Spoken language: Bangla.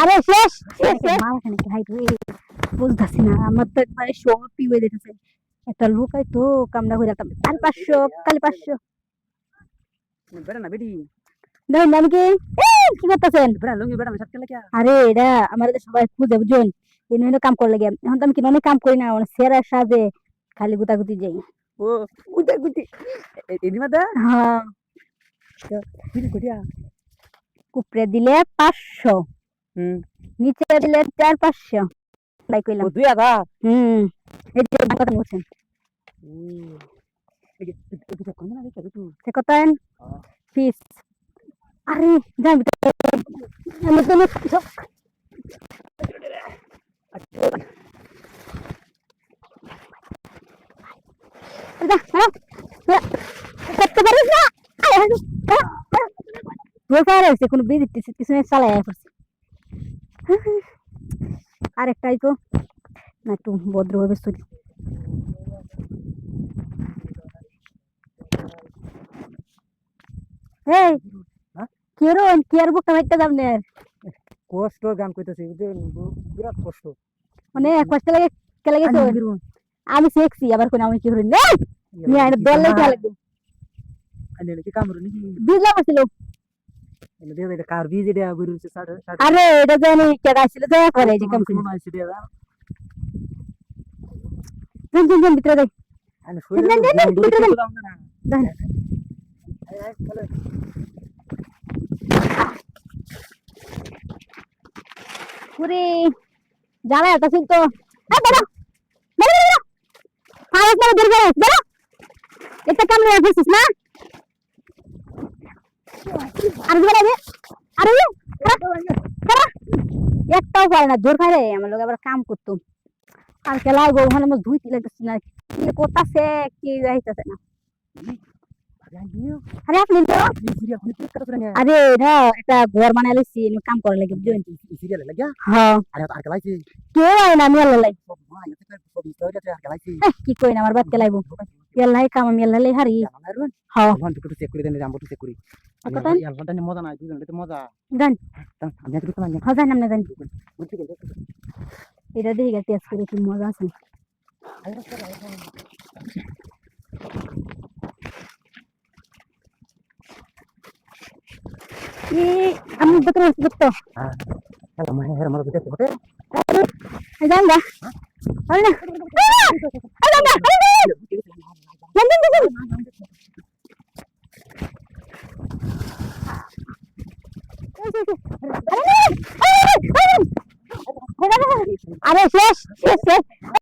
আরে শেষ বুঝতেছি না, আমার তো একবারে সব পিয়ে দিতেছে। একটা লোক তো কামড়া হয়ে যেতাম, কাল 500 কাল 500 বেড়া না বেডি দেখেন আমি কি কি করতেছেন? বেড়া লুঙ্গি বেড়া মেশাত কেলে কিয়া আরে এটা আমার সবাই খুঁজে বুঝুন, এই কাম করে লাগে। এখন তো আমি কিনে কাম করি না, সেরা সাজে খালি গুতাগুতি যাই। ও গুটা গুটি এদি মাদা হ্যাঁ, কি গুটিয়া উপরে দিলে 500, নিচে দিলে 4-500 তাই কইলাম। ও 2000 এই যে কথা বলছেন এই যে তুই কোন না দেখে তুই সে কথান ফিস। আরে যাই ভিতরে, আমি তো করতে পারিস না। কোনো বিদ্যুৎ কিছু চালাই করছে। আরেকটাই তো না, একটু ভদ্রভাবে চলি। এই কি রোন কি আর বুকটা ভাইটা দাম নে কষ্ট গান কইতেছি বিরাট কষ্ট মানে কষ্ট লাগে কে লাগে তো। আমি সেক্সি আবার কোন আমি কি হইল না নিয়ে আইনা দল লাগে লাগবে। আনে কি কামড় নাকি বিজলা করছিল? এনে দে দে কার বিজে দে বুঝছে 60 আরে এটা জানি কে গাইছিল যে করে যে কাম কোন আইছে দে দা জান ভিতরে দেখ। আনে শুয়ে ভিতরে দাও না দেখ পুরি জানা এটা কিন্তু এই বড় বড় আরে না দূর করে বড় এটা কাম নিয়ে আসিস না। আর বড় রে আরে একটাও পারে না, জোর পারে আমার লোক আবার কাম করতো। আর খেলায় গো ওখানে আমার ধুইতে লাগতেছে না, কি করতেছে কি যাইতেছে না। আরে আপনি তো আরে না একটা ঘর বানাই লইছি, কাম করা লাগে বুঝছেন? সিরিয়াল লাগিয়া হ্যাঁ আরে আর গলাইছি কেউ আয় না, আমি আল্লাহ লাই মা এতে সব বিস্তার কাছে আর গলাইছি কি কই না আমার বাচ্চা লাইবো আল্লাহ কাম আমি আল্লাহ লাই হারি। হ্যাঁ এখন একটু চেক করে দেন আমবো চেক করি কথা আলফাটা নি মজা নাই দুজন এটা মজা জান আমি একটু তো না হ্যাঁ জান না জান বুঝতে গেল এটা দেখি গা টেস্ট করে কি মজা আছে। আমি বেতন করতে হ্যাঁ হ্যালো মা হ্যাঁ আমার বিতে হতে জান গা আরে না আরে না জান জান জান আরে শেষ শেষ শেষ